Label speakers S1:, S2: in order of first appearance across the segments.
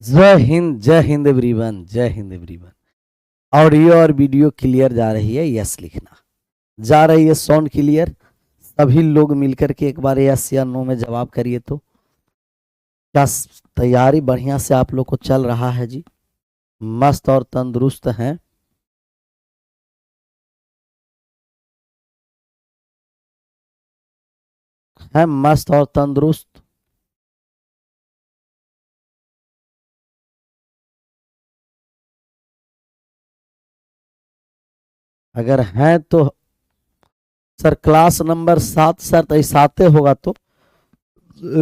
S1: जय हिंद एवरीवन, जय Hind everyone. Audio और वीडियो क्लियर जा रही है? यस लिखना। जा रही है साउंड क्लियर? सभी लोग मिलकर के एक बार यस या नो में जवाब करिए। तो क्या तैयारी बढ़िया से आप लोग को चल रहा है जी? मस्त और तंदुरुस्त हैं? हैं मस्त और तंदुरुस्त? अगर हैं तो सर क्लास नंबर 7 सर, तो 7 होगा तो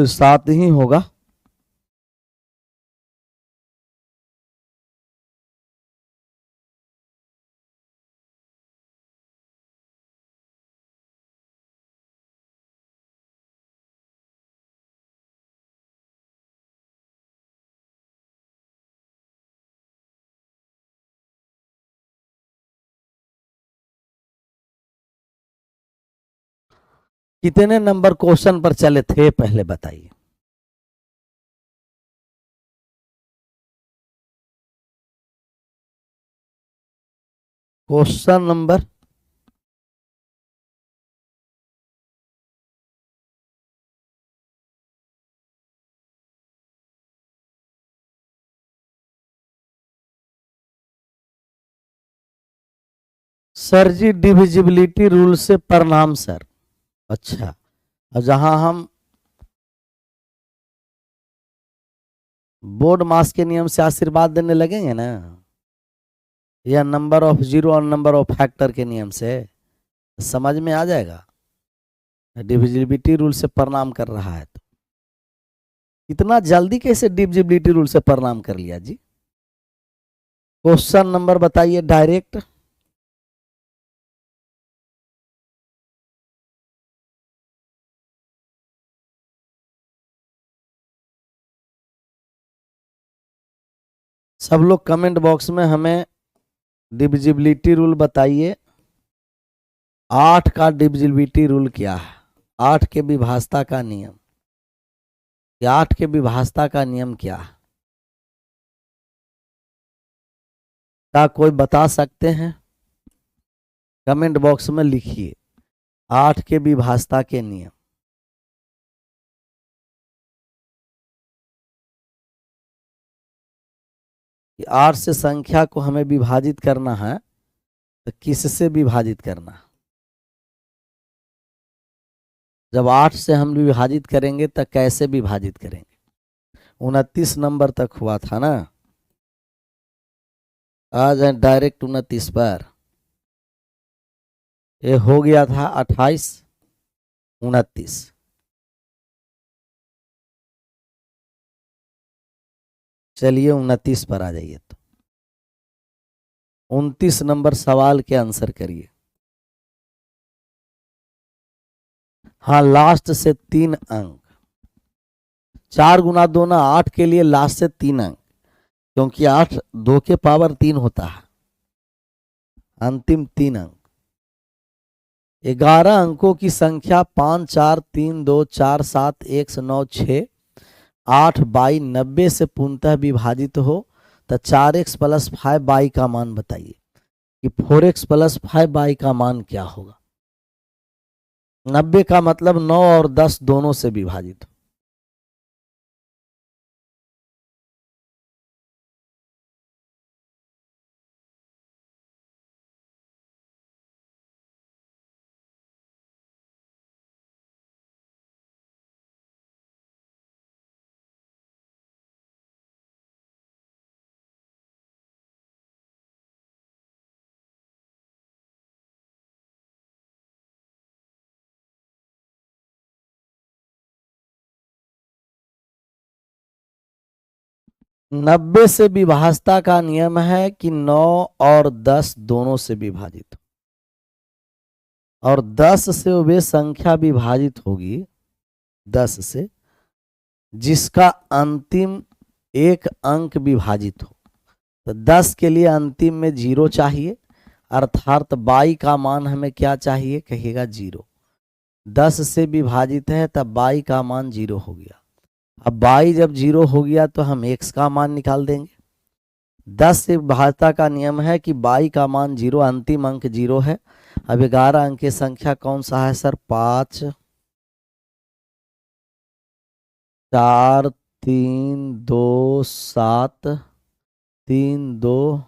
S1: 7 ही होगा। कितने नंबर क्वेश्चन पर चले थे पहले बताइए। क्वेश्चन नंबर सर जी डिविजिबिलिटी रूल से प्रणाम सर। अच्छा, और जहां हम बोर्ड मास के नियम से आशीर्वाद देने लगेंगे ना, या नंबर ऑफ जीरो और नंबर ऑफ फैक्टर के नियम से, समझ में आ जाएगा। डिविजिबिलिटी रूल से प्रणाम कर रहा है तो इतना जल्दी कैसे डिविजिबिलिटी रूल से प्रणाम कर लिया जी? क्वेश्चन नंबर बताइए डायरेक्ट। सब लोग कमेंट बॉक्स में हमें डिविजिबिलिटी रूल बताइए। 8 का डिविजिबिलिटी रूल क्या है? 8 के विभाजता का नियम, या 8 के विभाजता का नियम क्या है? क्या कोई बता सकते हैं? कमेंट बॉक्स में लिखिए 8 के विभाजता के नियम। कि 8 से संख्या को हमें विभाजित करना है तो किससे विभाजित करना है? जब 8 से हम विभाजित करेंगे तो कैसे विभाजित करेंगे? 29 नंबर तक हुआ था ना, आ जाए डायरेक्ट 29 पर। ये हो गया था 28 29। चलिए 29 पर आ जाइए। तो 29 नंबर सवाल के आंसर करिए। हाँ, लास्ट से 3 अंक। 4 गुना 2 ना 8 के लिए लास्ट से 3 अंक, क्योंकि 8 2 के पावर 3 होता है। अंतिम 3 अंक। 11 अंकों की संख्या 5 4 3 2 4 7 1 9 6 8 बाई 90 से पूर्णतः विभाजित हो तो 4x प्लस 5 बाई का मान बताइए कि 4x प्लस 5 बाई का मान क्या होगा? 90 का मतलब 9 और 10 दोनों से विभाजित हो। नब्बे से विभाजता का नियम है कि 9 और 10 दोनों से विभाजित हो, और 10 से वे संख्या विभाजित होगी 10 से जिसका अंतिम एक अंक विभाजित हो। तो 10 के लिए अंतिम में 0 चाहिए, अर्थात बाई का मान हमें क्या चाहिए? कहिएगा 0। 10 से विभाजित है तब बाई का मान 0 हो गया। अब y जब 0 हो गया तो हम x का मान निकाल देंगे। 10 से विभाज्यता का नियम है कि y का मान 0, अंतिम अंक 0 है। अब 11 अंक की संख्या कौन सा है सर? 5 4 3 2 7 3 2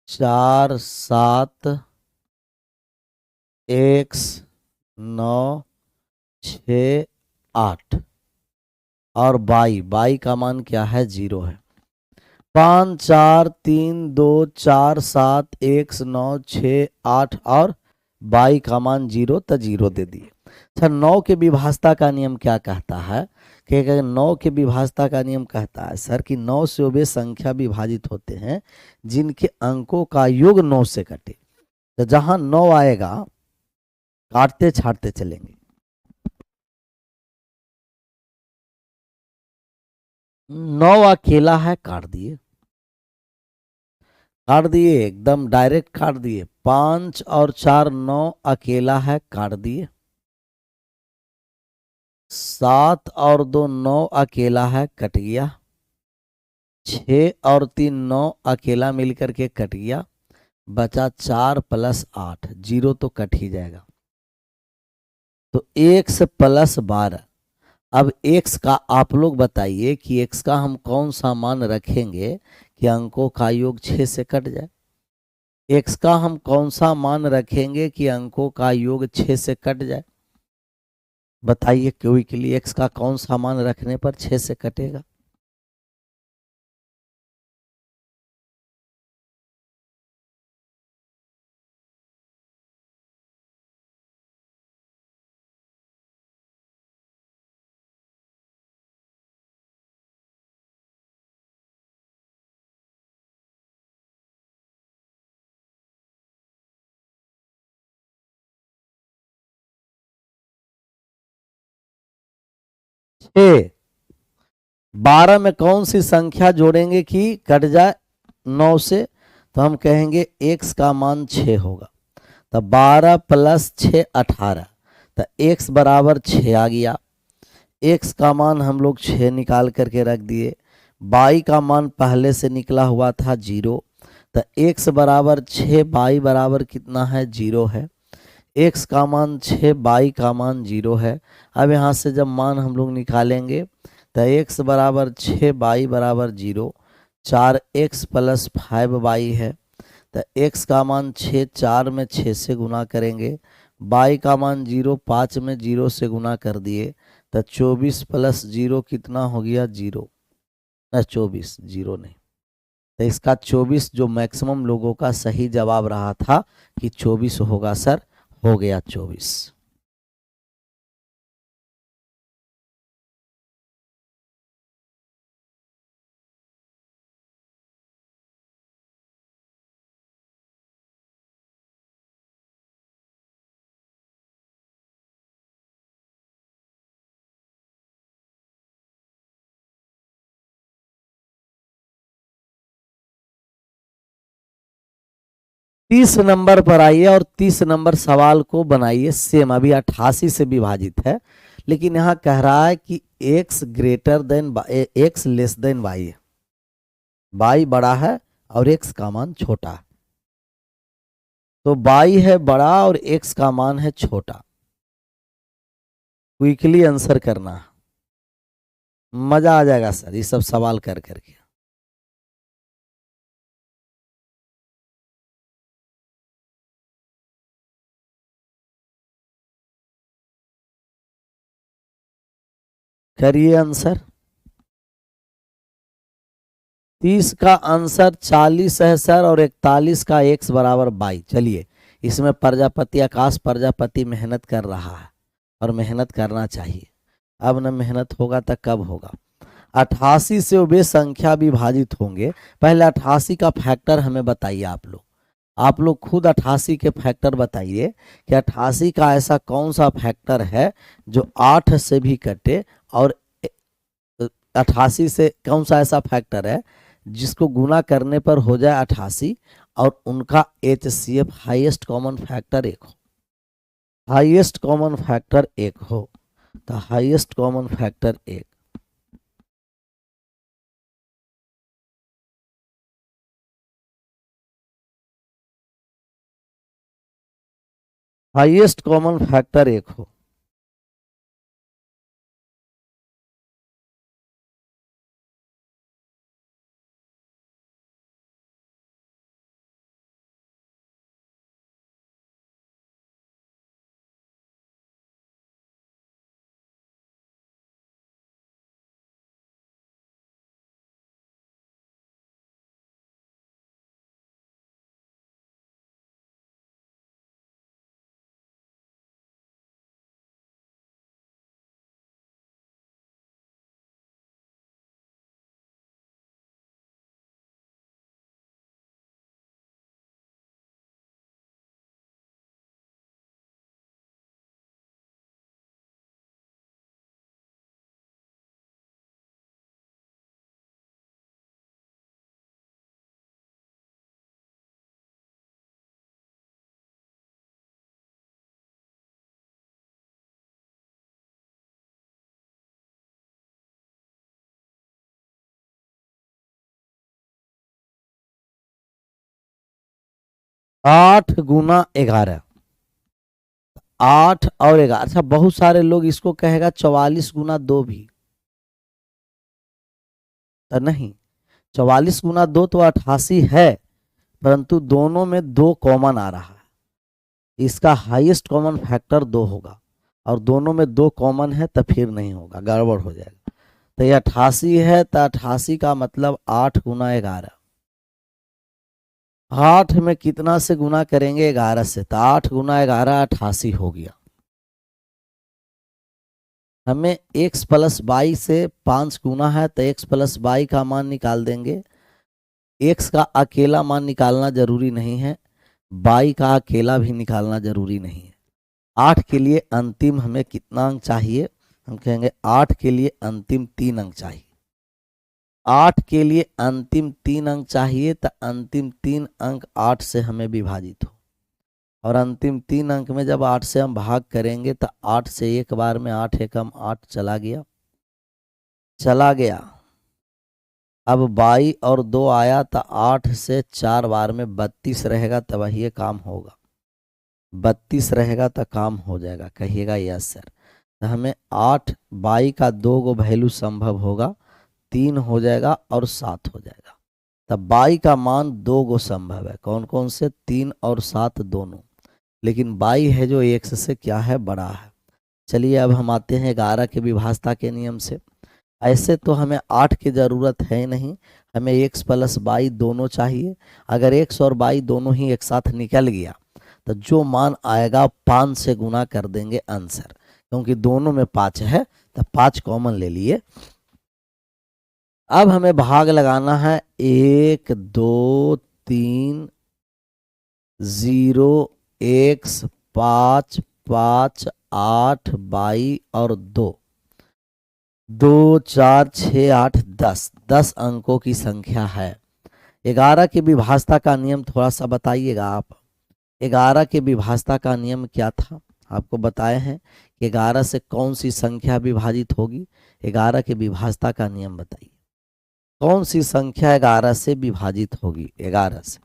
S1: 4 7 x 9 6 8 और y का मान क्या है? 0 है। 5 4 3 2 4 7 1 9 6 8 और y का मान 0, तो 0 दे दिए। सर 9 के विभाज्यता का नियम क्या कहता है? कि अगर 9 के विभाज्यता का नियम कहता है सर कि 9 से वे संख्या विभाजित होते हैं जिनके अंकों का योग 9 से कटे। तो जहां 9 आएगा काटते छाटते चलेंगे। 9 अकेला है, काट दिए, काट दिए, एकदम डायरेक्ट काट दिए। 5 और 4 9 अकेला है, काट दिए। 7 और 2 9 अकेला है, कट गया। 6 और 3 9 अकेला मिलकर के कट गया। बचा 4 + 8, 0 तो कट ही जाएगा। तो x + 12। अब x का आप लोग बताइए कि x का हम कौन सा मान रखेंगे कि अंकों का योग 6 से कट जाए? x का हम कौन सा मान रखेंगे कि अंकों का योग 6 से कट जाए? बताइए कोई के लिए x का कौन सा मान रखने पर 6 से कटेगा? छः। 12 में कौन सी संख्या जोड़ेंगे कि कट जाए 9 से? तो हम कहेंगे x का मान 6 होगा। तो 12 + 6 18। तो x बराबर 6 आ गया। x का मान हम लोग 6 निकाल करके रख दिए। y का मान पहले से निकला हुआ था 0। तो x बराबर 6, y बराबर कितना है? 0 है। x का मान 6, y का मान 0 है। अब यहाँ से जब मान हम लोग निकालेंगे तो x बराबर 6, y बराबर 0। 4x + 5y है। तो x का मान 6, 4 में 6 से गुना करेंगे। y का मान 0, 5 में 0 से गुना कर दिए। तो 24 + 0 कितना हो गया? 0। 24, 0 नहीं। तो इसका 24 जो मैक्सिमम लोगों का सही जवाब रहा था कि 24 होगा सर, हो गया 24। तीस नंबर पर आइए और 30 नंबर सवाल को बनाइए सेम। अभी 88 से विभाजित है, लेकिन यहाँ कह रहा है कि x greater than x less than y है। y बड़ा है और x का मान छोटा है। तो y है बड़ा और x का मान है छोटा। क्विकली आंसर करना, मजा आ जाएगा सर ये सब सवाल कर करके। करिए आंसर। 30 का आंसर 40 है सर और 41 का x बराबर 22। चलिए, इसमें प्रजापति, आकाश प्रजापति मेहनत कर रहा है और मेहनत करना चाहिए। अब न मेहनत होगा तो कब होगा? 88 से वे संख्या विभाजित होंगे। पहले 88 का फैक्टर हमें बताइए आप लोग। आप लोग खुद 88 के फैक्टर बताइए कि 88 का ऐसा कौन सा फैक्टर है जो 8 से भी कटे, और 88 से कौन सा ऐसा फैक्टर है जिसको गुना करने पर हो जाए 88 और उनका HCF हाईएस्ट कॉमन फैक्टर 1 हो। हाईएस्ट कॉमन फैक्टर 1 हो। तो highest common factor 1। Highest common factor 1 हो। आठ गुना 11, 8 और 11। अच्छा, बहुत सारे लोग इसको कहेगा 44 गुना 2 भी, तो नहीं, 44 गुना 2 तो 88 है, परंतु दोनों में 2 कॉमन आ रहा है। इसका हाईएस्ट कॉमन फैक्टर 2 होगा, और दोनों में 2 कॉमन है तो फिर नहीं होगा, गड़बड़ हो जाएगा। तो ये 88 है, तो 88 का मतलब 8 गुना 11। 8 में कितना से गुना करेंगे? 11 से, तो 8 गुना 11 88 हो गया। हमें x प्लस वाई से 5 गुना है, तो x प्लस वाई का मान निकाल देंगे। x का अकेला मान निकालना जरूरी नहीं है, y का अकेला भी निकालना जरूरी नहीं है। 8 के लिए अंतिम हमें कितना अंक चाहिए? हम कहेंगे 8 के लिए अंतिम 3 अंक चाहिए। 8 के लिए अंतिम 3 अंक चाहिए, तो अंतिम 3 अंक 8 से हमें विभाजित हो, और अंतिम 3 अंक में जब 8 से हम भाग करेंगे तो 8 से एक बार में 8 एकम 8 चला गया, चला गया। अब 22 और 2 आया, तो 8 से 4 बार में 32 रहेगा, तब ये काम होगा। 32 रहेगा तो काम हो जाएगा, कहिएगा यस सर। तो हमें 8 22 का 2 गो वैल्यू संभव होगा, 3 हो जाएगा और 7 हो जाएगा। तब 22 का मान 2 गो संभव है, कौन कौन से? 3 और 7 दोनों, लेकिन 22 है जो x से क्या है? बड़ा है। चलिए अब हम आते हैं 11 के विभाजता के नियम से। ऐसे तो हमें 8 की ज़रूरत है नहीं, हमें x प्लस वाई दोनों चाहिए। अगर x और y दोनों ही एक साथ निकल गया तो जो मान आएगा 5 से गुना कर देंगे आंसर, क्योंकि दोनों में 5 है तो 5 कॉमन ले लिए। अब हमें भाग लगाना है 1 2 3 0 x 5 5 8 22 और 2 2 4 6 8 10, 10 अंकों की संख्या है। 11 की विभाजता का नियम थोड़ा सा बताइएगा आप। 11 के विभाजता का नियम क्या था? आपको बताए हैं कि 11 से कौन सी संख्या विभाजित होगी। 11 के विभाजता का नियम बताइए, कौन सी संख्या 11 से विभाजित होगी? 11 से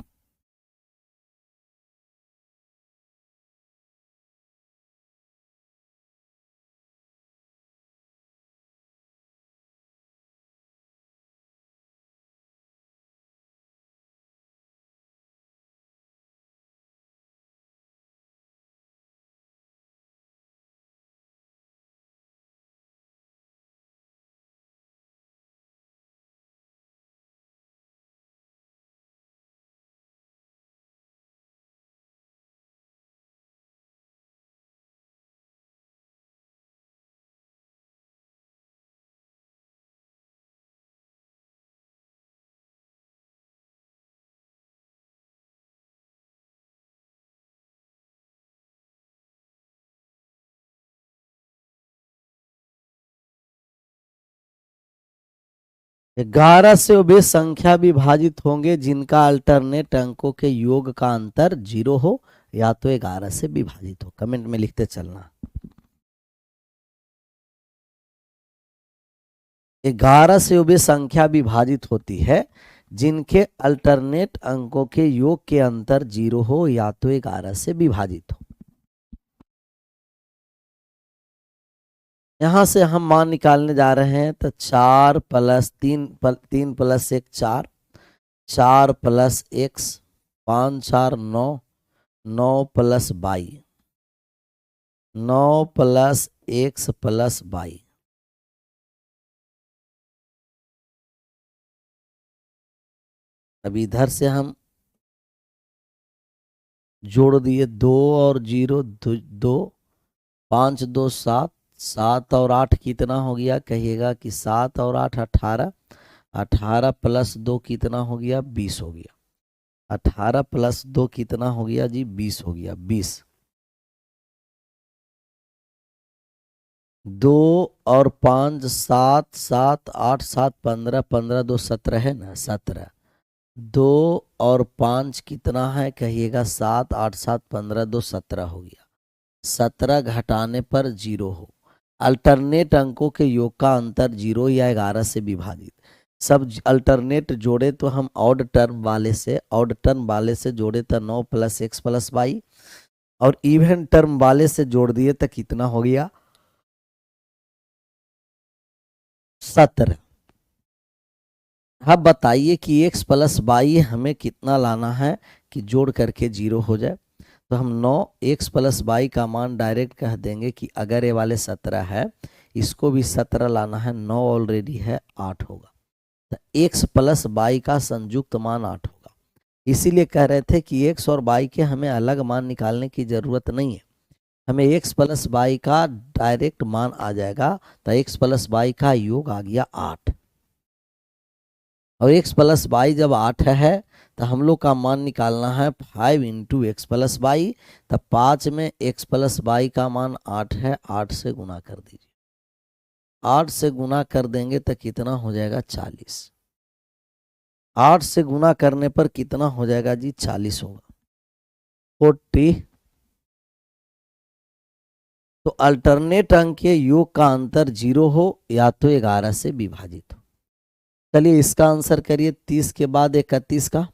S1: ग्यारह से वे संख्या विभाजित होंगे जिनका अल्टरनेट अंकों के योग का अंतर 0 हो, या तो 11 से विभाजित हो। कमेंट में लिखते चलना। 11 से वे संख्या विभाजित होती है जिनके अल्टरनेट अंकों के योग के अंतर 0 हो या तो 11 से विभाजित हो। यहां से हम मान निकालने जा रहे हैं तो 4 plus 3 plus 1 4, 4 plus x 5 4 9, 9 plus 22, 9 plus x plus 22। अब इधर से हम जोड़ दिए 2 और 0 2, 5 2 7, 7 और 8 कितना हो गया कहिएगा कि 7 और 8 18, 18 प्लस 2 कितना हो गया 20 हो गया, 18 प्लस 2 कितना हो गया जी 20 हो गया 20। 2 और 5 7 7 8 7 15, 15 2 17 है ना 17। 2 और 5 कितना है कहिएगा 7 8 7 15 2 17 हो गया। 17 घटाने पर 0 हो। अल्टरनेट अंकों के योग का अंतर 0 या 11 से विभाजित। सब अल्टरनेट जोड़े तो हम ऑड टर्म वाले से जोड़े तो 9 प्लस x प्लस 22, और इवन टर्म वाले से जोड़ दिए तो कितना हो गया 17। अब बताइए कि x प्लस 22 हमें कितना लाना है कि जोड़ करके 0 हो जाए। तो हम 9 x प्लस 22 का मान डायरेक्ट कह देंगे कि अगर ये वाले 17 है इसको भी 17 लाना है, 9 ऑलरेडी है 8 होगा, तो x प्लस 22 का संयुक्त मान 8 होगा। इसीलिए कह रहे थे कि x और y के हमें अलग मान निकालने की जरूरत नहीं है, हमें x प्लस 22 का डायरेक्ट मान आ जाएगा। तो x प्लस 22 का योग आ गया 8, और x प्लस 22 जब 8 है तो हम लोग का मान निकालना है 5 इंटू एक्स प्लस 22। तो 5 में x प्लस 22 का मान 8 है, 8 से गुना कर दीजिए, 8 से गुना कर देंगे तो कितना हो जाएगा 40। 8 से गुना करने पर कितना हो जाएगा जी 40 होगा 40। तो अल्टरनेट अंक के योग का अंतर 0 हो या तो 11 से विभाजित हो। चलिए इसका आंसर करिए। 30 के बाद 31 का,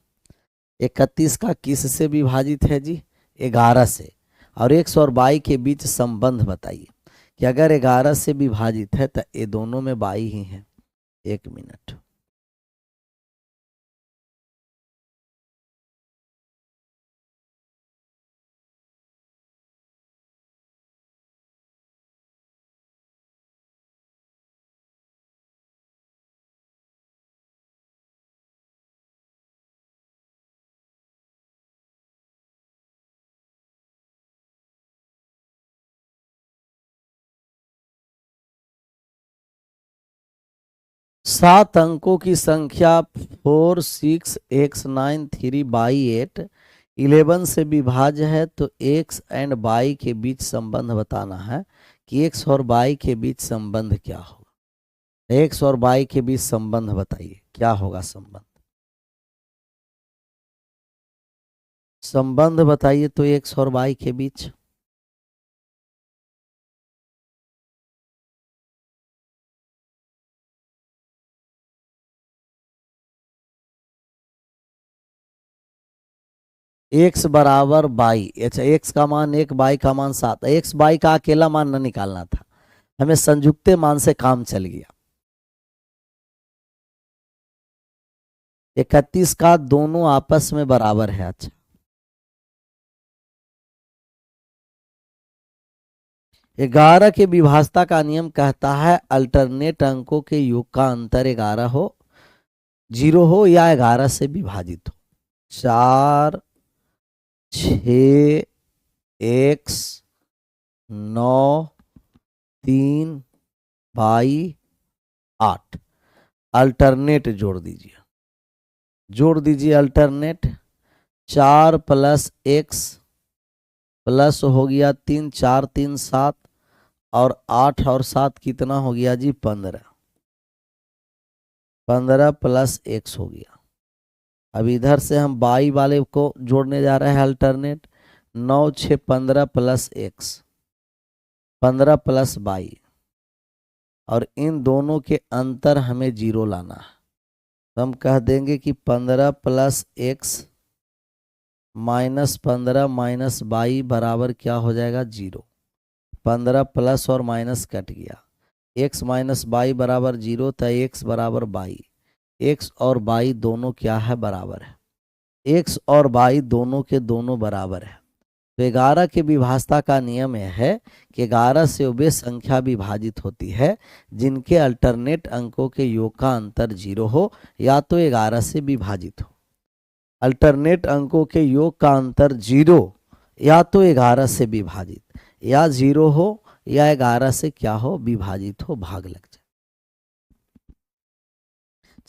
S1: 31 का किस से विभाजित है जी 11 से, और x और y के बीच संबंध बताइए कि अगर 11 से विभाजित है तो ये दोनों में 22 ही है। 1 मिनट। सात अंकों की संख्या 4 6 x 9 3 बाई 8 11 से विभाज्य है, तो x एंड y के बीच संबंध बताना है कि x और y के बीच संबंध क्या होगा। x और y के बीच संबंध बताइए क्या होगा संबंध। संबंध बताइए तो x और y के बीच x बराबर 22। अच्छा, x का मान 1, y का मान 7। x y का अकेला मान न निकालना था, हमें संयुक्त मान से काम चल गया। 31 का दोनों आपस में बराबर है। अच्छा, 11 के विभाजता का नियम कहता है अल्टरनेट अंकों के योग का अंतर 11 हो, 0 हो या 11 से विभाजित हो। 4 6 x 9 3 22 8। अल्टरनेट जोड़ दीजिए अल्टरनेट। 4 प्लस x प्लस हो गया 3, 4 3 7, और 8 और 7 कितना हो गया जी 15। 15 प्लस x हो गया। अब इधर से हम बाई वाले को जोड़ने जा रहे हैं अल्टरनेट। 9 6 15 प्लस x, 15 प्लस 22, और इन दोनों के अंतर हमें 0 लाना है। तो हम कह देंगे कि 15 प्लस एक्स माइनस 15 माइनस 22 बराबर क्या हो जाएगा 0। 15 प्लस और माइनस कट गया, एक्स माइनस 22 बराबर 0 था, एक्स बराबर 22। एक्स और 22 दोनों क्या है बराबर है, एक्स और 22 दोनों के दोनों बराबर है। तो 11 के विभाजता का नियम यह है कि 11 से वे संख्या विभाजित होती है जिनके अल्टरनेट अंकों के योग का अंतर 0 हो या तो 11 से विभाजित हो। अल्टरनेट अंकों के योग का अंतर 0 या तो 11 से विभाजित, या 0 हो या 11 से क्या हो विभाजित हो, भाग लग जाए।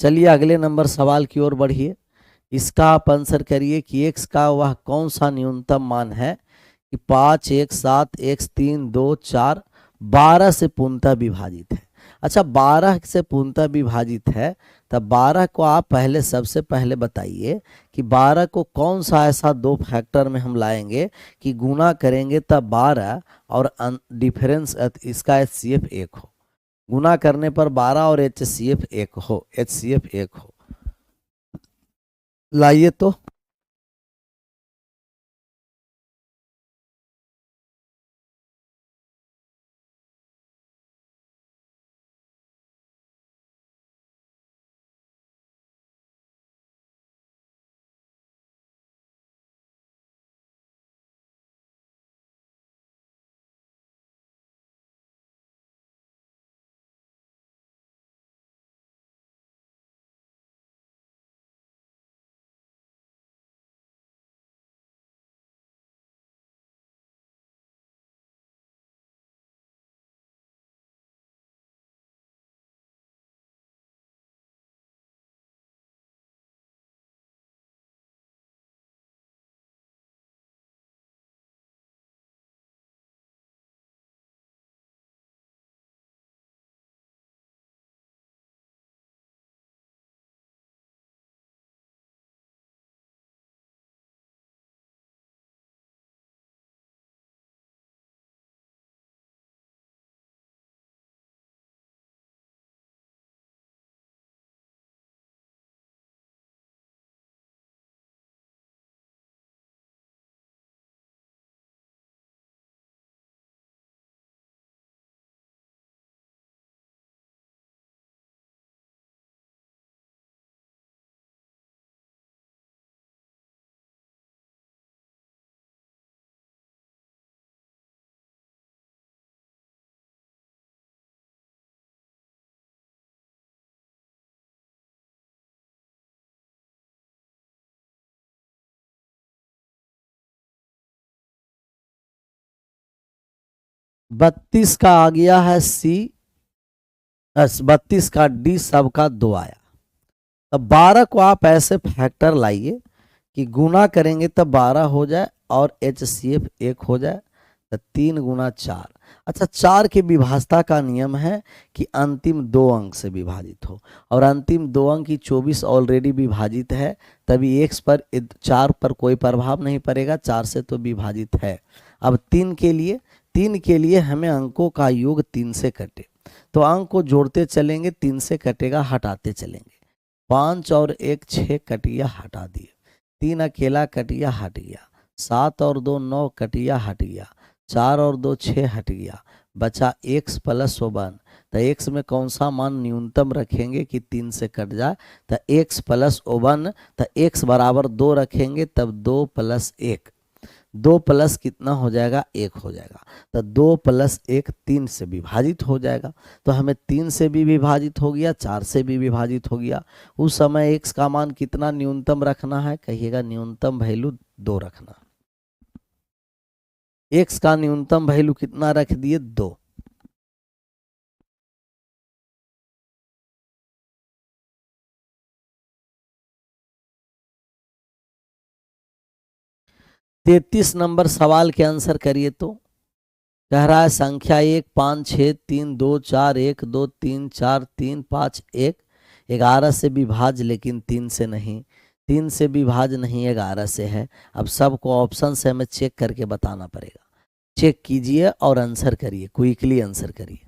S1: चलिए अगले नंबर सवाल की ओर बढ़िए। इसका आप आंसर करिए कि एक्स का वह कौन सा न्यूनतम मान है कि 5, 1, 7, x 3, 2, 4 12 से पूर्णतः विभाजित है। अच्छा 12 से पूर्णतः विभाजित है, तब 12 को आप पहले सबसे पहले बताइए कि 12 को कौन सा ऐसा दो फैक्टर में हम लाएंगे कि गुना करेंगे तब 12 और डिफरेंस इसका HCF 1 हो, गुना करने पर 12 और HCF 1 हो, HCF 1 हो। लाइए तो बत्तीस का आ गया है सी, 32 का डी, सबका 2 आया। अब 12 को आप ऐसे फैक्टर लाइए कि गुना करेंगे तब 12 हो जाए और HCF 1 हो जाए, तो 3 गुना 4। अच्छा 4 के विभाजता का नियम है कि अंतिम 2 अंक से विभाजित हो, और अंतिम 2 अंक की 24 ऑलरेडी विभाजित है, तभी x पर 4 पर कोई प्रभाव नहीं पड़ेगा, 4 से तो विभाजित है। अब 3 के लिए हमें अंकों का योग 3 से कटे, तो अंक को जोड़ते चलेंगे, 3 से कटेगा हटाते चलेंगे। 5 और 1 6 कटिया हटा दिए, 3 अकेला कटिया हट गया, 7 और 2 9 कटिया हट गया, 4 और 2 6 हट गया, बचा x प्लस 1। तो x में कौन सा मान न्यूनतम रखेंगे कि 3 से कट जाए, तो x प्लस 1। तो x बराबर 2 रखेंगे, तब 2 प्लस 1, 2 प्लस कितना हो जाएगा 1 हो जाएगा, तो 2 प्लस 1 3 से विभाजित हो जाएगा। तो हमें 3 से भी विभाजित हो गया, 4 से भी विभाजित हो गया। उस समय x का मान कितना न्यूनतम रखना है, कहिएगा न्यूनतम वैल्यू 2 रखना। x का न्यूनतम वैल्यू कितना रख दिए 2। तैतीस नंबर सवाल के आंसर करिए तो। कह रहा है संख्या 1 5 6 3 2 4 1 2 3 4 3 5 1 11 से विभाज, लेकिन 3 से नहीं, 3 से विभाज नहीं 11 से है। अब सबको ऑप्शन से हमें चेक करके बताना पड़ेगा। चेक कीजिए और आंसर करिए, क्विकली आंसर करिए।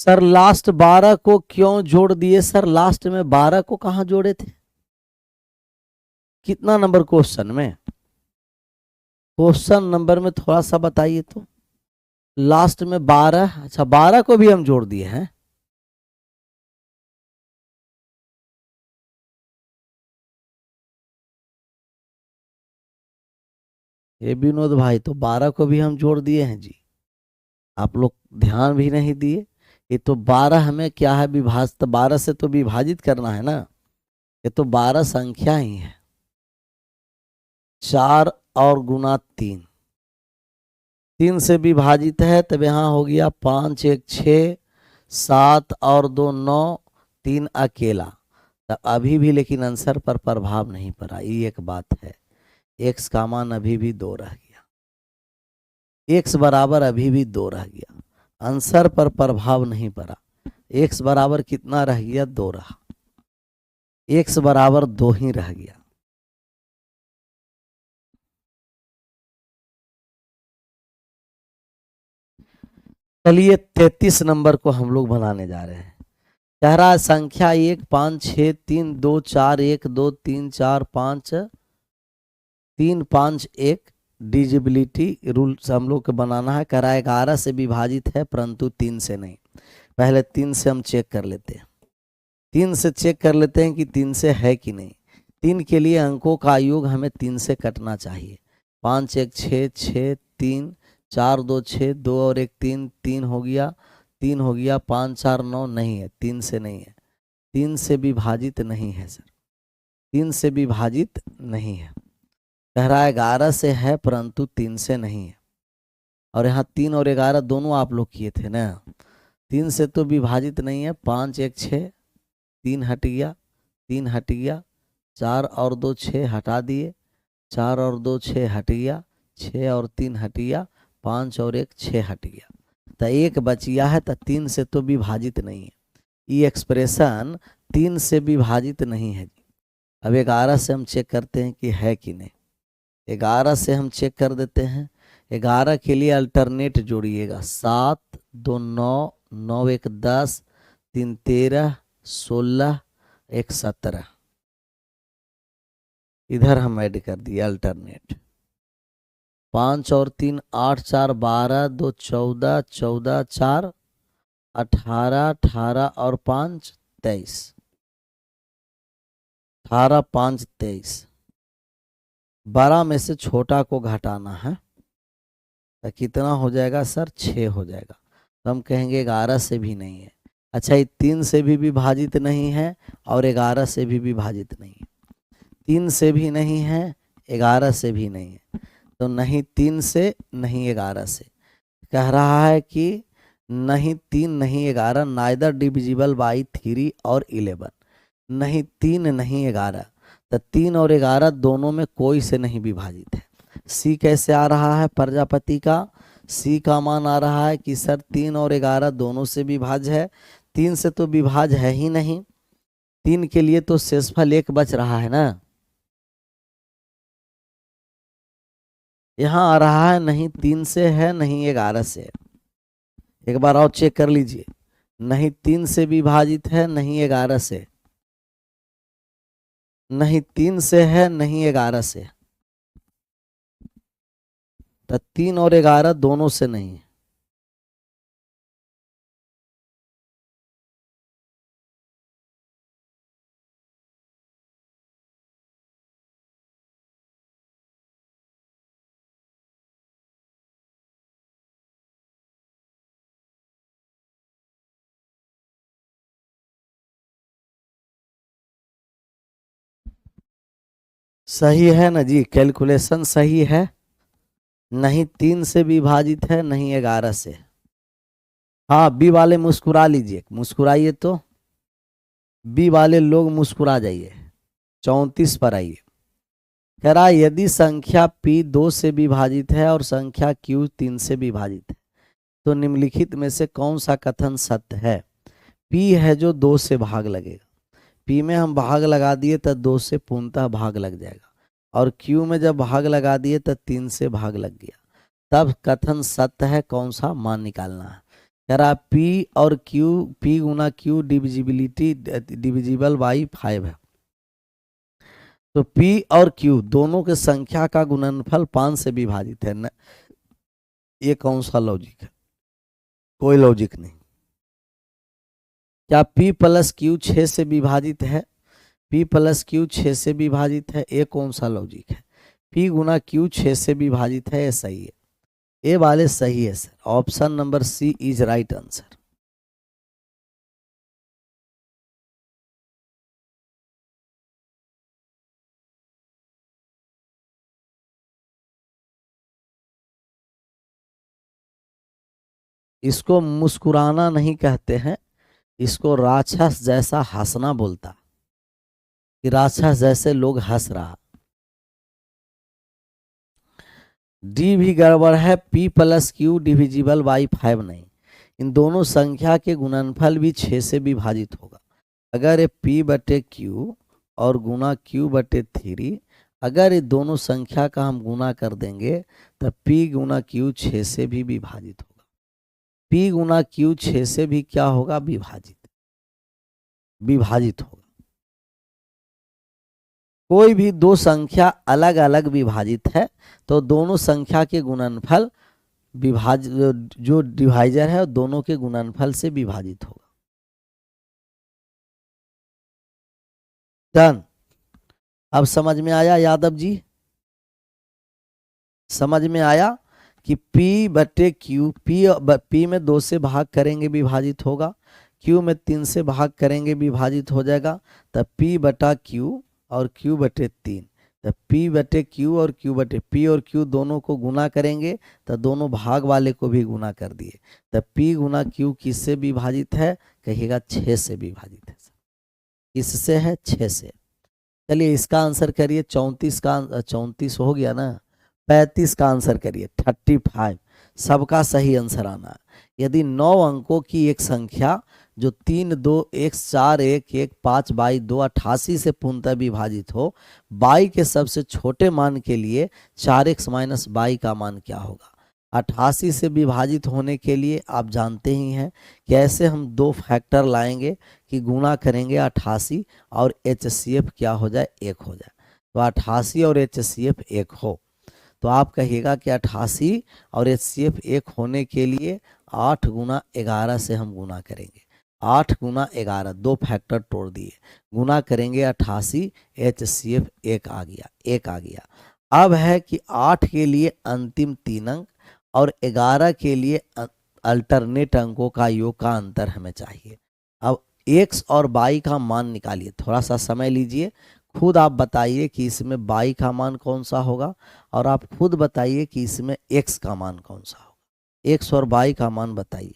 S1: सर लास्ट 12 को क्यों जोड़ दिए? सर लास्ट में 12 को कहां जोड़े थे? कितना नंबर क्वेश्चन में? क्वेश्चन नंबर में थोड़ा सा बताइए तो। लास्ट में 12, अच्छा 12 को भी हम जोड़ दिए हैं। ये विनोद भाई, तो 12 को भी हम जोड़ दिए हैं जी, आप लोग ध्यान भी नहीं दिए। ये तो 12 हमें क्या है, विभाजित 12 से तो विभाजित करना है ना, ये तो 12 संख्या ही है। 4 और गुना 3, 3 से विभाजित है, तब यहाँ हो गया 5 1 6, 7 और 2 9, 3 अकेला। तब अभी भी लेकिन आंसर पर प्रभाव नहीं पड़ा, ये एक बात है। एक्स का मान अभी भी 2 रह गया, एक्स बराबर अभी भी 2 रह गया, आंसर पर प्रभाव नहीं पड़ा। एक्स बराबर कितना रह गया? 2 रहा, एक्स बराबर 2 ही रह गया। चलिए 33 नंबर को हम लोग बनाने जा रहे हैं। कह रहा है संख्या 1 5 6 3 2 4 1 2 3 4 5 3 5 1 डिजिबिलिटी रूल हम लोग को बनाना है। कह रहा है 11 से विभाजित है परंतु 3 से नहीं। पहले 3 से हम चेक कर लेते हैं, 3 से चेक कर लेते हैं कि 3 से है कि नहीं। 3 के लिए अंकों का योग हमें 3 से कटना चाहिए। 5 1 6 6 3 4 2 6 2 और 1 3, 3 हो गया, 3 हो गया, 5 4 9 नहीं है, 3 से नहीं है, 3 से विभाजित नहीं है सर, 3 से विभाजित नहीं है। कह रहा है 11 से है परंतु 3 से नहीं है। और यहाँ 3 और 11 दोनों आप लोग किए थे ना, 3 से तो विभाजित नहीं है। 5 1 6, 3 हट गया, 3 हट गया, 4 और 2 6 हटा दिए, 4 और 2 6 हट गया, 6 और 3 हट गया, 5 और 1 6 हट गया, तो 1 बच गया है। तो 3 से तो विभाजित नहीं है, ये एक्सप्रेशन 3 से विभाजित नहीं है। अब 11 से हम चेक करते हैं कि है कि नहीं। 11 से हम चेक कर देते हैं। 11 के लिए अल्टरनेट जोड़िएगा, 7 2 9, 9 1 10, 3 13, 16, 1 17, इधर हम ऐड कर दिए अल्टरनेट। 5 और 3 8 4 12, 2 14, 14 4 18, 18 और 5 23, 18 5 23। बड़ा में से छोटा को घटाना है, तो कितना हो जाएगा सर? 6 हो जाएगा। तो हम कहेंगे 11 से भी नहीं है। अच्छा, ये 3 से भी विभाजित नहीं है और 11 से भी विभाजित नहीं है। 3 से भी नहीं है, 11 से भी नहीं है, तो नहीं 3 से नहीं 11 से। कह रहा है कि नहीं 3 नहीं 11, नाइदर डिविजिबल बाई 3 और 11, नहीं 3 नहीं 11, तो 3 और 11 दोनों में कोई से नहीं विभाजित है। सी कैसे आ रहा है प्रजापति का? सी का मान आ रहा है कि सर 3 और 11 दोनों से विभाज्य है, 3 से तो विभाज्य है ही नहीं, 3 के लिए तो शेषफल 1 बच रहा है ना। यहाँ आ रहा है नहीं 3 से है नहीं 11 से। एक बार और चेक कर लीजिए, नहीं 3 से विभाजित है नहीं 11 से, नहीं 3 से है नहीं 11 से, तो 3 और 11 दोनों से नहीं। सही है ना जी, कैलकुलेशन सही है। नहीं 3 से विभाजित है नहीं 11 से। हाँ, बी वाले मुस्कुरा लीजिए, मुस्कुराइए तो, बी वाले लोग मुस्कुरा जाइए। 34 पर आइए। कह रहा है यदि संख्या P 2 से विभाजित है और संख्या Q 3 से विभाजित है तो निम्नलिखित में से कौन सा कथन सत्य है? P है जो 2 से भाग लगेगा, P में हम भाग लगा दिए तो 2 से पूर्णतः भाग लग जाएगा, और Q में जब भाग लगा दिए तो 3 से भाग लग गया, तब कथन सत्य है। कौन सा मान निकालना है? कह रहा P और Q, P Guna Q divisibility divisible by 5 है। तो P और Q दोनों के संख्या का गुणनफल 5 से विभाजित है न। ये कौन सा लॉजिक है? कोई लॉजिक नहीं। क्या P प्लस Q 6 से विभाजित है? P प्लस Q 6 से विभाजित है, ये कौन सा लॉजिक है? P गुना Q 6 से विभाजित है, ये सही है। ये वाले सही है sir, option number C is right answer. इसको मुस्कुराना नहीं कहते हैं, इसको राक्षस जैसा हंसना बोलता, कि राक्षस जैसे लोग हंस रहा। डी भी गड़बड़ है, P plus Q divisible by 5 नहीं। इन दोनों संख्या के गुणनफल भी 6 से विभाजित होगा। अगर ये P बटे Q और गुना Q बटे 3, अगर ये दोनों संख्या का हम गुना कर देंगे तो P गुना Q 6 से भी विभाजित होगा। P गुना Q 6 से भी क्या होगा? विभाजित होगा। कोई भी दो संख्या अलग अलग विभाजित है तो दोनों संख्या के गुणनफल जो डिवाइजर है दोनों के गुणनफल से विभाजित होगा। डन। अब समझ में आया यादव जी? समझ में आया कि P बटे Q, P में 2 से भाग करेंगे विभाजित होगा, Q में 3 से भाग करेंगे विभाजित हो जाएगा, तब P बटा Q और Q बटे 3। तब P बटे Q और Q बटे P और Q दोनों को गुना करेंगे तो दोनों भाग वाले को भी गुना कर दिए, तब P गुना Q किससे विभाजित है? कहिएगा 6 से विभाजित है। किससे है? 6 से। चलिए इसका आंसर करिए। 34 का 34 हो गया ना, 35 का आंसर करिए 35। सबका सही आंसर आना है। यदि 9 अंकों की एक संख्या जो 3 2 1 4 1 1 5 बाई 2 88 से पूर्णतः विभाजित हो, बाई के सबसे छोटे मान के लिए 4x माइनस बाई का मान क्या होगा? 88 से विभाजित होने के लिए आप जानते ही हैं कैसे हम दो फैक्टर लाएंगे कि गुणा करेंगे 88 और HCF क्या हो जाए? 1 हो जाए। तो 88 और HCF 1 हो तो आप कहिएगा कि 88 और HCF 1 होने के लिए 8 गुना 11 से हम गुना करेंगे। 8 गुना 11, दो फैक्टर तोड़ दिए, गुना करेंगे 88, HCF 1 आ गया, 1 आ गया। अब है कि 8 के लिए अंतिम 3 अंक और 11 के लिए अल्टरनेट अंकों का योग का अंतर हमें चाहिए। अब x और y का मान निकालिए, थोड़ा सा समय लीजिए, खुद आप बताइए कि इसमें y का मान कौन सा होगा और आप खुद बताइए कि इसमें x का मान कौन सा होगा। x और y का मान बताइए।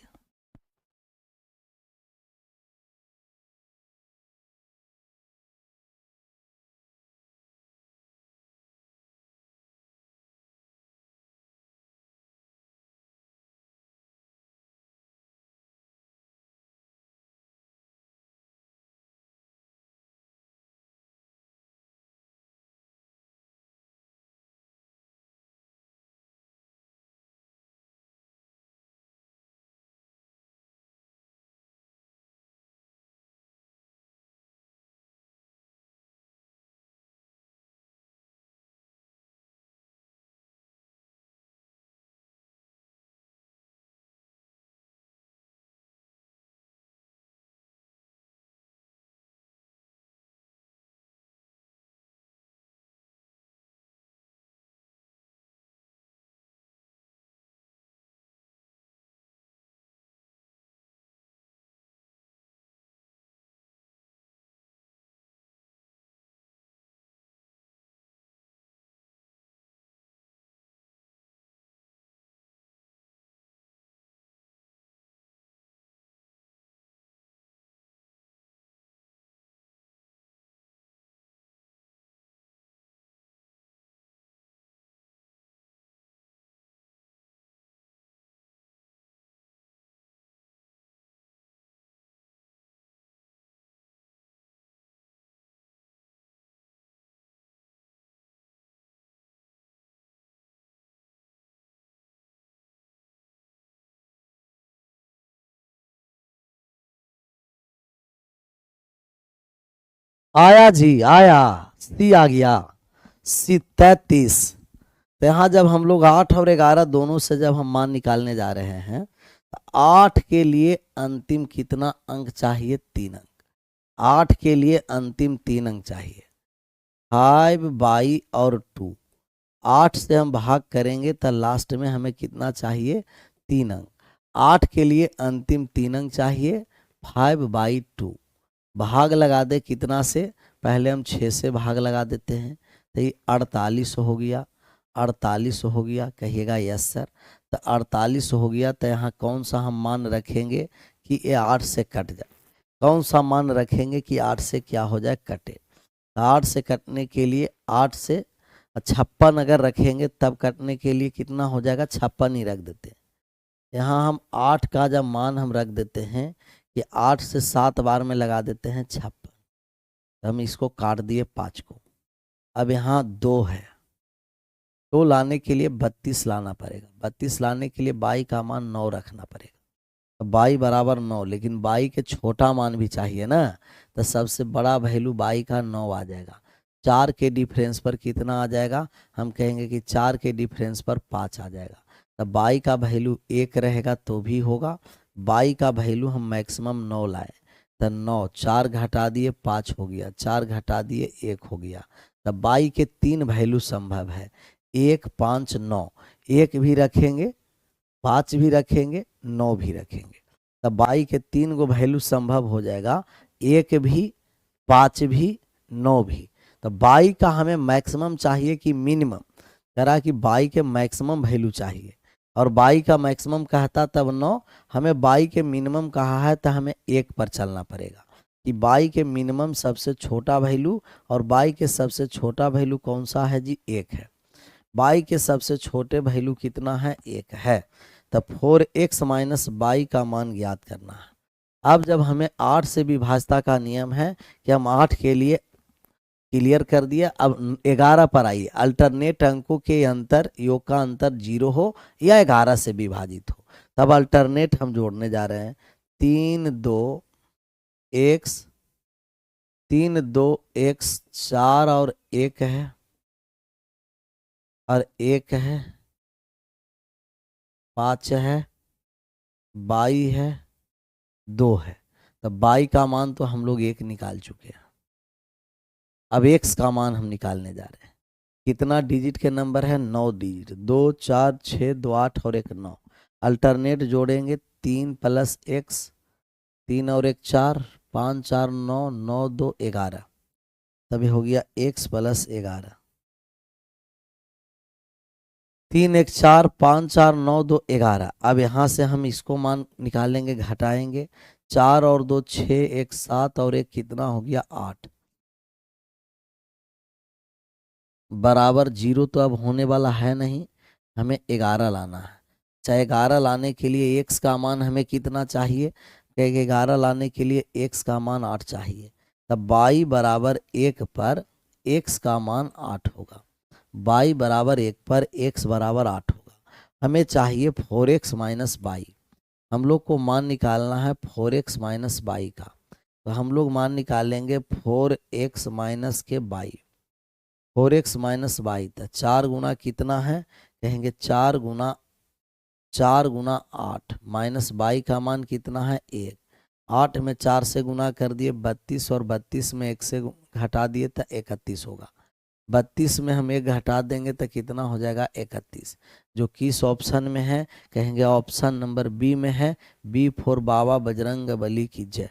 S1: आया जी, आया, सी आ गया, सी 33। तो यहाँ जब हम लोग 8 और 11 दोनों से जब हम मान निकालने जा रहे हैं, तो 8 के लिए अंतिम कितना अंक चाहिए? 3 अंक। 8 के लिए अंतिम 3 अंक चाहिए, 5 बाई और 2। 8 से हम भाग करेंगे तो लास्ट में हमें कितना चाहिए? 3 अंक। 8 के लिए अंतिम 3 अंक चाहिए, 5/2। भाग लगा दे कितना से? पहले हम 6 से भाग लगा देते हैं, तो ये 48 हो गया। 48 हो गया, कहिएगा यस सर। तो 48 हो गया, तो यहाँ कौन सा हम मान रखेंगे कि ये 8 से कट जाए? कौन सा मान रखेंगे कि 8 से क्या हो जाए? कटे। 8 से कटने के लिए 8 से 56 अगर रखेंगे तब कटने के लिए कितना हो जाएगा? 56 ही रख देते हैं। यहाँ हम 8 का जब मान हम रख देते हैं कि 8 से 7 बार में लगा देते हैं 56, तो हम इसको काट दिए 5 को। अब यहाँ 2 है, 2 लाने के लिए 32 लाना पड़ेगा। 32 लाने के लिए बाई का मान 9 रखना पड़ेगा। तो बाई बराबर 9, लेकिन बाई के छोटा मान भी चाहिए ना, तो सबसे बड़ा वैल्यू बाई का 9 आ जाएगा। 4 के डिफरेंस पर कितना आ जाएगा? हम कहेंगे कि 4 के डिफरेंस पर 5 आ जाएगा। तो बाई का वैल्यू 1 रहेगा तो भी होगा। बाई का वैल्यू हम मैक्सिमम 9 लाए, तो 9, 4 घटा दिए 5 हो गया, 4 घटा दिए 1 हो गया। तो बाई के 3 वैल्यू संभव है, 1, 5, 9। 1 भी रखेंगे, 5 भी रखेंगे, 9 भी रखेंगे, तब बाई के 3 गो वैल्यू संभव हो जाएगा, 1 भी, 5 भी, 9 भी। तो बाई का हमें मैक्सिमम चाहिए कि मिनिमम? करा कि बाई के मैक्सिमम वैल्यू चाहिए, और बाई का मैक्सिमम कहता तब 9, हमें बाई के मिनिमम कहा है तो हमें 1 पर चलना पड़ेगा कि बाई के मिनिमम सबसे छोटा वैल्यू, और बाई के सबसे छोटा वैल्यू कौन सा है जी? 1 है। बाई के सबसे छोटे वैल्यू कितना है? 1 है। तब 4x माइनस बाई का मान ज्ञात करना है। अब जब हमें 8 से विभाजता का नियम है कि हम 8 के लिए क्लियर कर दिया, अब 11 पर आइए। अल्टरनेट अंकों के अंतर, योग का अंतर 0 हो या 11 से विभाजित हो, तब अल्टरनेट हम जोड़ने जा रहे हैं। 3 2 x, 3 2 x, 4 और 1 है, और 1 है, 5 है, 22 है, 2 है। तब बाई का मान तो हम लोग 1 निकाल चुके हैं। अब एक्स का मान हम निकालने जा रहे हैं। कितना डिजिट के नंबर है? 9 डिजिट, 2 4 6 2 8 और 1 9। अल्टरनेट जोड़ेंगे, 3 प्लस एक्स, 3 और 1 4, 5 4 9, 9 2 11, तभी हो गया एक्स प्लस 11। 3 1 4, 5 4 9 2 11। अब यहाँ से हम इसको मान निकालेंगे, घटाएंगे, 4 और 2 6, 1 7 और 1 कितना हो गया? 8, बराबर 0 तो अब होने वाला है नहीं, हमें 11 लाना है। चाहे 11 लाने के लिए x का मान हमें कितना चाहिए? 11 लाने के लिए x का मान 8 चाहिए। तब बाई बराबर 1 पर x का मान 8 होगा। बाई बराबर 1 पर x बराबर 8 होगा। हमें चाहिए 4x माइनस बाई। हम लोग को मान निकालना है 4x माइनस बाई का। तो हम लोग मान निकालेंगे 4x माइनस के बाई। 4x माइनस बाई, तो 4 गुना कितना है? कहेंगे 4 गुना 8 माइनस बाई का मान कितना है? 1। 8 में 4 से गुना कर दिए 32, और 32 में 1 से घटा दिए तो 31 होगा। 32 में हम 1 घटा देंगे तो कितना हो जाएगा? 31। जो किस ऑप्शन में है? कहेंगे ऑप्शन नंबर बी में है। बी फॉर बाबा बजरंग बली की जय।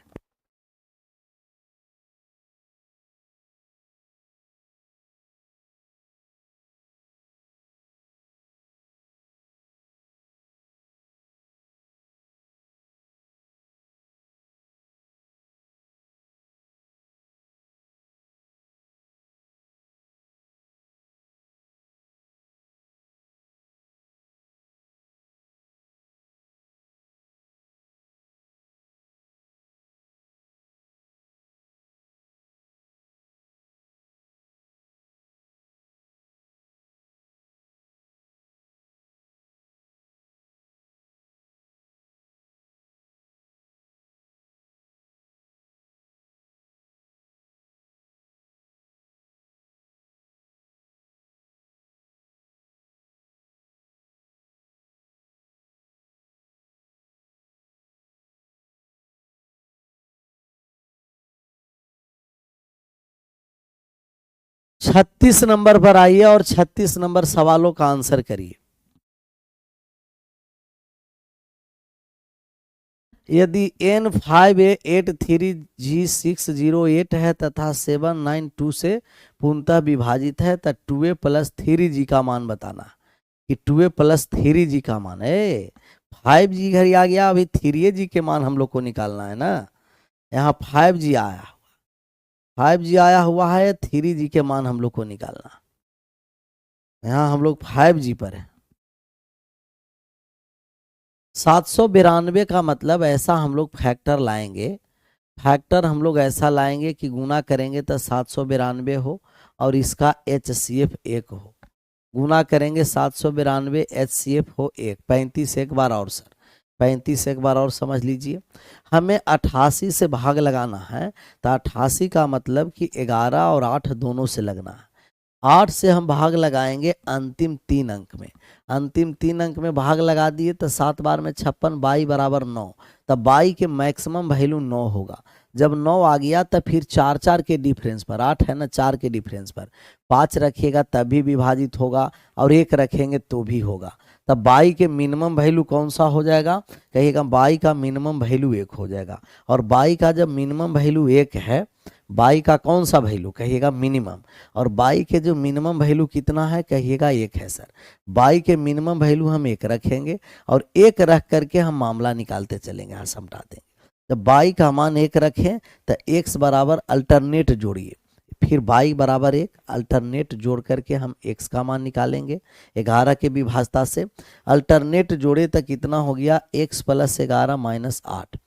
S1: 36 नंबर पर आइए और 36 नंबर सवालों का आंसर करिए। यदि N5A83G608 है तथा 792 से पूर्णतः विभाजित है तो 2A + 3G का मान बताना कि 2A + 3G का मान है। 5G घर आ गया, अभी 3G के मान हम लोग को निकालना है ना। यहाँ 5G आया, 5G आया हुआ है, 3G के मान हम लोग को निकालना। यहाँ हम लोग 5G पर है। 792 का मतलब ऐसा हम लोग फैक्टर लाएंगे, फैक्टर हम लोग ऐसा लाएंगे कि गुना करेंगे तो 792 हो और इसका HCF 1 हो। गुना करेंगे 792 HCF हो 1, 35 एक बार और सर, 35 एक बार और समझ लीजिए। हमें 88 से भाग लगाना है तो 88 का मतलब कि 11 और 8 दोनों से लगना है। 8 से हम भाग लगाएंगे अंतिम 3 अंक में, अंतिम 3 अंक में भाग लगा दिए तो 7 बार में 56, बाई बराबर 9, तब बाई के मैक्सिमम वैल्यू 9 होगा। जब 9 आ गया तब फिर 4 4 के डिफरेंस पर, 8 है ना, 4 के डिफरेंस पर 5 रखिएगा तब भी विभाजित होगा और 1 रखेंगे तो भी होगा। तब बाई के मिनिमम वैल्यू कौन सा हो जाएगा, कहिएगा बाई का मिनिमम वैल्यू 1 हो जाएगा। और बाई का जब मिनिमम वैल्यू 1 है, बाई का कौन सा वैल्यू, कहिएगा मिनिमम, और बाई के जो मिनिमम वैल्यू कितना है, कहिएगा 1 है सर। बाई के मिनिमम वैल्यू हम 1 रखेंगे और 1 रख करके हम मामला निकालते चलेंगे, यहाँ समझा देंगे। जब बाई का मान 1 रखें तो x बराबर अल्टरनेट जोड़िए, फिर बाई बराबर 1 अल्टरनेट जोड़ करके हम x का मान निकालेंगे 11 के विभाजता से। अल्टरनेट जोड़े तो कितना हो गया, x + 11 - 8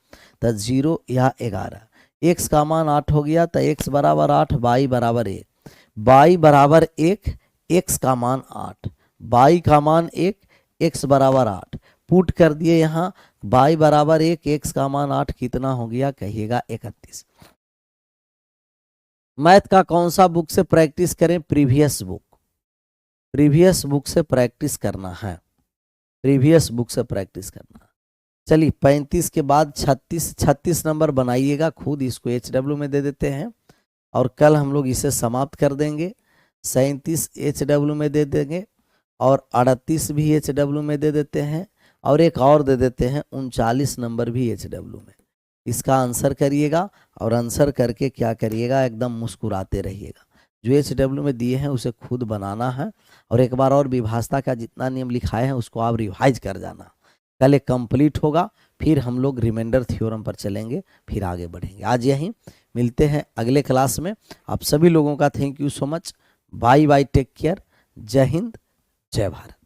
S1: तो 0 या 11, x का मान 8 हो गया तो x बराबर 8, बाई बराबर 1, बाई बराबर 1, x का मान 8, बाई का मान 1, x बराबर 8, पुट कर दिए यहाँ, बाई बराबर 1, x का मान 8, कितना हो गया, कहिएगा 31। मैथ का कौन सा बुक से प्रैक्टिस करें, प्रीवियस बुक, प्रीवियस बुक से प्रैक्टिस करना है, प्रीवियस बुक से प्रैक्टिस करना है। चलिए 35 के बाद 36 नंबर बनाइएगा खुद, इसको HW में दे देते हैं और कल हम लोग इसे समाप्त कर देंगे। 37 HW में दे देंगे और 38 भी HW में दे देते हैं और एक और दे देते हैं 39 नंबर भी HW में। इसका आंसर करिएगा और आंसर करके क्या करिएगा, एकदम मुस्कुराते रहिएगा। जो HW में दिए हैं उसे खुद बनाना है और एक बार और विभाजता का जितना नियम लिखाए हैं उसको आप रिवाइज कर जाना। कल एक कंप्लीट होगा, फिर हम लोग रिमाइंडर थ्योरम पर चलेंगे, फिर आगे बढ़ेंगे। आज यहीं मिलते हैं अगले क्लास में। आप सभी लोगों का thank you so much. Bye bye, take care, जय हिंद, जय भारत।